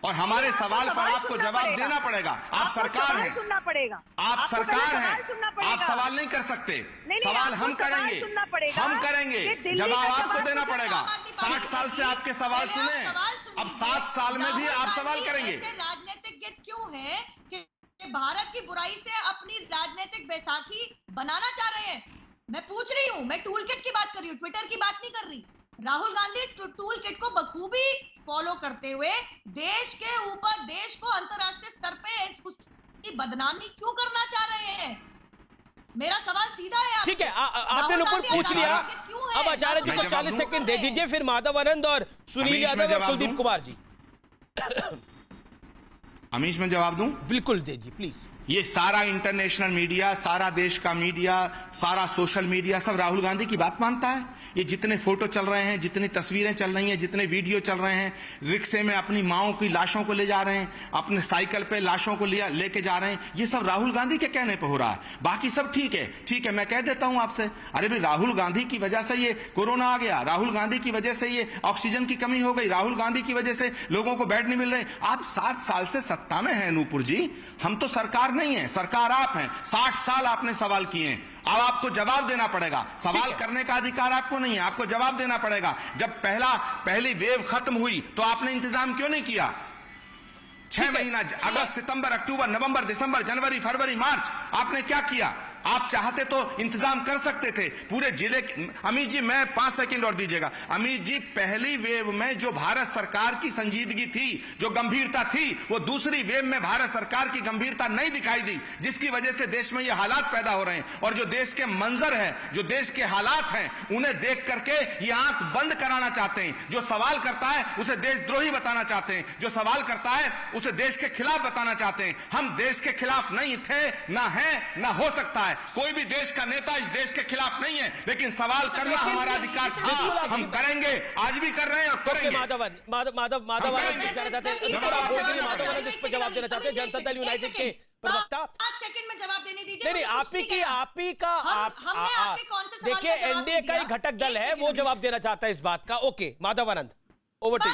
और हमारे सवाल पर आपको जवाब देना पड़ेगा। आप सरकार हैं, सुनना पड़ेगा, आप सरकार हैं, आप सवाल नहीं कर सकते। सवाल हम करेंगे, हम करेंगे, जवाब आपको देना पड़ेगा। 60 साल से आपके सवाल सुने, अब 7 साल में भी आप सवाल करेंगे। राजनीतिज्ञ क्यों है कि भारत की बुराई से अपनी राजनीतिक बैसाखी बनाना चाह रहे हैं? मैं पूछ रही हूँ, मैं टूल किट की बात कर रही हूँ, ट्विटर की बात नहीं कर रही। राहुल गांधी टूल किट को बखूबी फॉलो करते हुए देश के ऊपर, देश को अंतरराष्ट्रीय स्तर पे उसकी बदनामी क्यों करना चाह रहे हैं? मेरा सवाल सीधा है। ठीक है, आपने लोगों को पूछ लिया। अब आचार्य जी को 40 सेकंड दे दीजिए, फिर माधव आनंद और सुनील यादव और कुलदीप कुमार जी। अमीश, मैं जवाब दूं? बिल्कुल दीजिए प्लीज। ये सारा इंटरनेशनल मीडिया, सारा देश का मीडिया, सारा सोशल मीडिया सब राहुल गांधी की बात मानता है। ये जितने फोटो चल रहे हैं, जितनी तस्वीरें चल रही हैं, जितने वीडियो चल रहे हैं, रिक्शे में अपनी माओं की लाशों को ले जा रहे हैं, अपने साइकिल पे लाशों को लेके जा रहे हैं, ये सब राहुल गांधी के कहने पे हो रहा है। बाकी सब ठीक है, ठीक है, मैं कह देता हूं आपसे, अरे भाई राहुल गांधी की वजह से ये कोरोना आ गया, राहुल गांधी की वजह से ये ऑक्सीजन की कमी हो गई, राहुल गांधी की वजह से लोगों को बेड नहीं मिल रहे। आप 7 साल से सत्ता में हैं नूपुर जी, हम तो सरकार नहीं है, सरकार आप हैं। 60 साल आपने सवाल किए, अब आपको जवाब देना पड़ेगा। सवाल करने का अधिकार आपको नहीं है, आपको जवाब देना पड़ेगा। जब पहली वेव खत्म हुई तो आपने इंतजाम क्यों नहीं किया? 6 महीना, अगस्त, सितंबर, अक्टूबर, नवंबर, दिसंबर, जनवरी, फरवरी, मार्च, आपने क्या किया? आप चाहते तो इंतजाम कर सकते थे पूरे जिले। अमित जी, मैं 5 सेकंड और दीजिएगा। अमित जी, पहली वेव में जो भारत सरकार की संजीदगी थी, जो गंभीरता थी, वो दूसरी वेव में भारत सरकार की गंभीरता नहीं दिखाई दी, जिसकी वजह से देश में ये हालात पैदा हो रहे हैं। और जो देश के मंजर है, जो देश के हालात हैं, उन्हें देख करके ये आंख बंद कराना चाहते हैं। जो सवाल करता है उसे देशद्रोही बताना चाहते हैं, जो सवाल करता है उसे देश के खिलाफ बताना चाहते हैं। हम देश के खिलाफ नहीं थे, ना है, ना हो सकता है। कोई भी देश का नेता इस देश के खिलाफ नहीं है, लेकिन सवाल करना हमारा अधिकार था, हम करेंगे, आज भी कर रहे हैं और करेंगे। माधव आनंद इस पर जवाब देना चाहते हैं, जनता दल यूनाइटेड के प्रवक्ता। 5 सेकंड में जवाब देने दीजिए। नहीं, आप ही का देखिए, एनडीए का ही घटक दल है, वो जवाब देना चाहता है इस बात का। Okay Madhav Anand, over to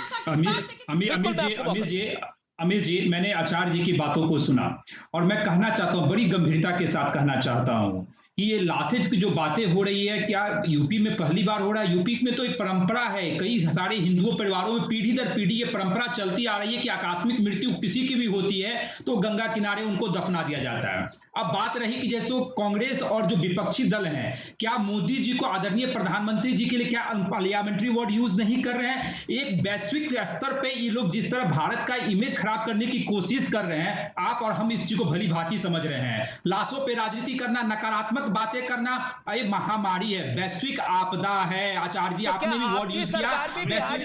you. Amir ji, मैंने आचार्य जी की बातों को सुना और मैं कहना चाहता हूं, बड़ी गंभीरता के साथ कहना चाहता हूं कि ये लाशेज की जो बातें हो रही है, क्या यूपी में पहली बार हो रहा है? यूपी में तो एक परंपरा है, कई सारे हिंदुओं परिवारों में पीढ़ी दर पीढ़ी ये परंपरा चलती आ रही है कि आकस्मिक मृत्यु किसी की भी होती है तो गंगा किनारे उनको दफना दिया जाता है। अब बात रही कि जैसे कांग्रेस और जो विपक्षी दल हैं, क्या मोदी जी को, आदरणीय प्रधानमंत्री जी के लिए क्या पार्लियामेंट्री वर्ड यूज नहीं कर रहे हैं? एक वैश्विक स्तर पे ये लोग जिस तरह भारत का इमेज खराब करने की कोशिश कर रहे हैं, आप और हम इस चीज को भली भांति समझ रहे हैं। लाशों पे राजनीति करना, नकारात्मक बातें करना, ये महामारी है, वैश्विक आपदा है। आचार्य जी, आपने भी वर्ड यूज किया,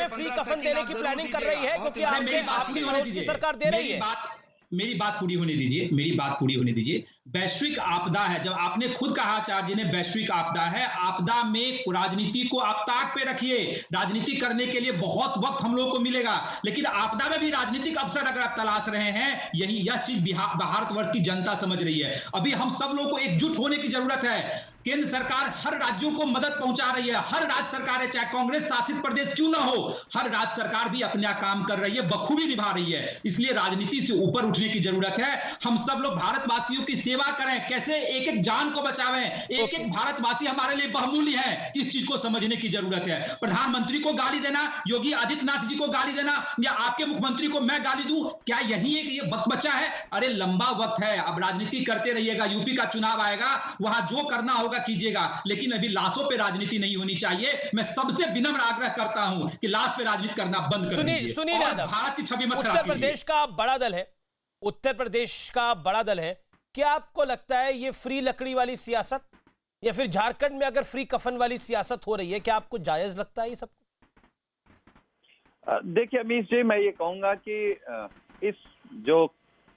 फ्री कफन देने की प्लानिंग कर रही है, क्योंकि आपकी सरकार दे रही है। मेरी बात पूरी होने दीजिए, मेरी बात पूरी होने दीजिए। वैश्विक आपदा है, जब आपने खुद कहा आचार्य जी ने वैश्विक आपदा है, आपदा में राजनीति को आप ताक पे रखिए। राजनीति करने के लिए बहुत वक्त हम लोगों को मिलेगा, लेकिन आपदा में भी राजनीतिक अवसर अगर आप तलाश रहे हैं, यह चीज भारतवर्ष की जनता समझ रही है। अभी हम सब लोगों को एकजुट होने की जरूरत है। केंद्र सरकार हर राज्यों को मदद पहुंचा रही है, हर राज्य सरकार है, चाहे कांग्रेस शासित प्रदेश क्यों ना हो, हर राज्य सरकार भी अपना काम कर रही है, बखूबी निभा रही है। इसलिए राजनीति से ऊपर उठने की जरूरत है। हम सब लोग भारतवासियों की सेवा करें, कैसे एक एक जान को बचावें, एक एक भारतवासी हमारे लिए बहुमूल्य है, इस चीज को समझने की जरूरत है। प्रधानमंत्री को गाली देना, योगी आदित्यनाथ जी को गाली देना, या आपके मुख्यमंत्री को मैं गाली दूं, क्या यही एक ये वक्त बचा है? अरे लंबा वक्त है, अब राजनीति करते रहिएगा। यूपी का चुनाव आएगा, वहां जो करना होगा कीजिएगा, लेकिन अभी लाशों पे राजनीति नहीं होनी चाहिए। मैं सबसे विनम्र आग्रह करता हूं कि लाश पे राजनीति करना बंद कर दीजिए। सुनिए, भारत की छवि मत खराब उत्तर प्रदेश का बड़ा दल है, उत्तर प्रदेश का बड़ा दल है, क्या आपको लगता है ये फ्री लकड़ी वाली सियासत, या फिर झारखंड में अगर फ्री कफन वाली सियासत हो रही है, क्या आपको जायज लगता है ये सब? देखिए अमीश जी, मैं ये कहूंगा कि इस जो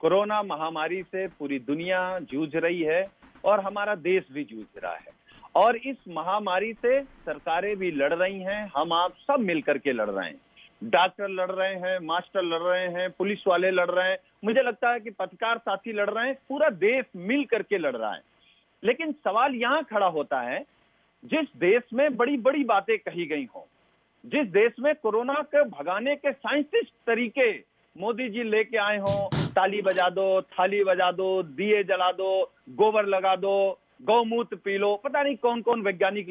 कोरोना महामारी से पूरी दुनिया जूझ रही है और हमारा देश भी जूझ रहा है, और इस महामारी से सरकारें भी लड़ रही हैं, हम आप सब मिलकर के लड़ रहे हैं। डॉक्टर लड़ रहे हैं, मास्टर लड़ रहे हैं, पुलिस वाले लड़ रहे हैं, मुझे लगता है कि पत्रकार साथी लड़ रहे हैं, पूरा देश मिल करके लड़ रहा है। लेकिन सवाल यहाँ खड़ा होता है, जिस देश में बड़ी बड़ी बातें कही गई हों, जिस देश में कोरोना के भगाने के साइंटिस्ट तरीके मोदी जी लेके आए हो, ताली बजा दो, थाली बजा दो, दिए जला दो, गोबर लगा दो, गौमूत्र पी लो, पता नहीं कौन कौन वैज्ञानिक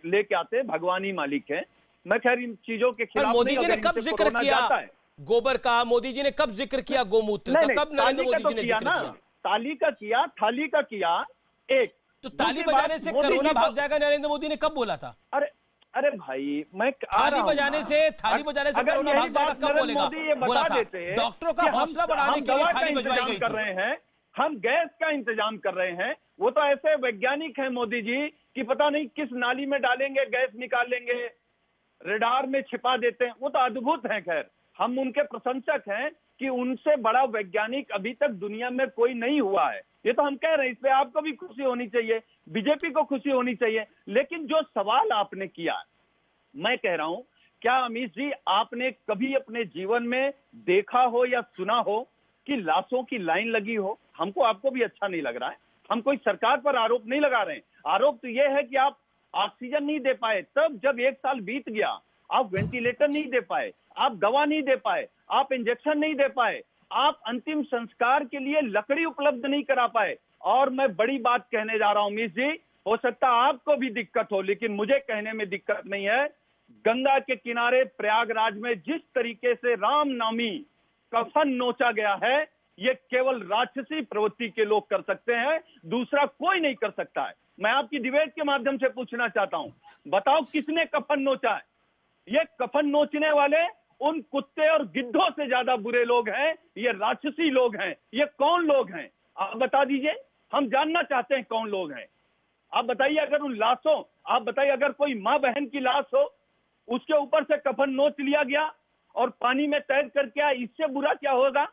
लेके आते, भगवान ही मालिक है। मैं खैर इन चीजों के पर खिलाफ मोदी नहीं, जी ने अगर कब इनसे जिक्र कोरोना किया जाता है। गोबर का? मोदी जी ने कब जिक्र किया गोमूत्र का? कब नरेंद्र ताली का मोदी तो जी ने किया जिक्र ना, किया? ताली का किया, थाली का किया, एक तो ताली दूसरी बात, बजाने से मोदी कोरोना जी भाग तो- जाएगा, नरेंद्र मोदी ने कब बोला था? अरे अरे भाई, मैं आ थाली रहा हूं बजाने ना। से थाली बजाने से अगर कोरोना यही भाग जाएगा बात कब नरेंद्र बोलेगा? मोदी ये बोला बता था देते डॉक्टरों का कि हम- हौसला बढ़ाने हम के लिए दवा थाली का बजवाई इंतजाम गई कर थी। रहे हैं, हम गैस का इंतजाम कर रहे हैं। वो तो ऐसे वैज्ञानिक हैं मोदी जी कि पता नहीं किस नाली में डालेंगे, गैस निकाल लेंगे, रडार में छिपा देते हैं। वो तो अद्भुत हैं। खैर, हम उनके प्रशंसक हैं कि उनसे बड़ा वैज्ञानिक अभी तक दुनिया में कोई नहीं हुआ है। ये तो हम कह रहे हैं, इस पे आपको भी खुशी होनी चाहिए, बीजेपी को खुशी होनी चाहिए। लेकिन जो सवाल आपने किया, मैं कह रहा हूं, क्या अमित जी आपने कभी अपने जीवन में देखा हो या सुना हो कि लाशों की लाइन लगी हो? हमको आपको भी अच्छा नहीं लग रहा है। हम कोई सरकार पर आरोप नहीं लगा रहे हैं। आरोप तो यह है कि आप ऑक्सीजन नहीं दे पाए। तब जब 1 साल बीत गया, आप वेंटिलेटर नहीं दे पाए, आप दवा नहीं दे पाए, आप इंजेक्शन नहीं दे पाए, आप अंतिम संस्कार के लिए लकड़ी उपलब्ध नहीं करा पाए। और मैं बड़ी बात कहने जा रहा हूं अमित जी, हो सकता है आपको भी दिक्कत हो, लेकिन मुझे कहने में दिक्कत नहीं है। गंगा के किनारे प्रयागराज में जिस तरीके से राम नामी कफन नोचा गया है, ये केवल राक्षसी प्रवृत्ति के लोग कर सकते हैं, दूसरा कोई नहीं कर सकता है। मैं आपकी डिबेट के माध्यम से पूछना चाहता हूं, बताओ किसने कफन नोचा है? ये कफन नोचने वाले उन कुत्ते और गिद्धों से ज्यादा बुरे लोग हैं। ये राक्षसी लोग हैं। ये कौन लोग हैं? आप बता दीजिए, हम जानना चाहते हैं कौन लोग हैं। आप बताइए, अगर उन लाशों, आप बताइए अगर कोई माँ बहन की लाश हो, उसके ऊपर से कफन नोच लिया गया और पानी में तैर करके आया, इससे बुरा क्या होगा?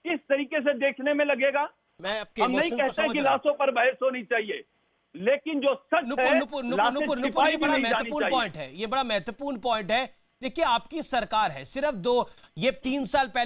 किस तरीके से देखने में लगेगा? मैं आपके हम नहीं इमोशन को कहते हैं समझ कि रहा हूं। लाशों पर बहस होनी चाहिए, लेकिन जो सच नुपुर है, नुपुर नुपुर लाशें नुपुर नुपुर छिपाई ये भी बड़ा नहीं जानी महत्वपूर्ण चाहिए। पॉइंट है। ये बड़ा महत्वपूर्ण पॉइंट है। देखिए, आपकी सरकार है, सिर्फ ये 3 साल पहले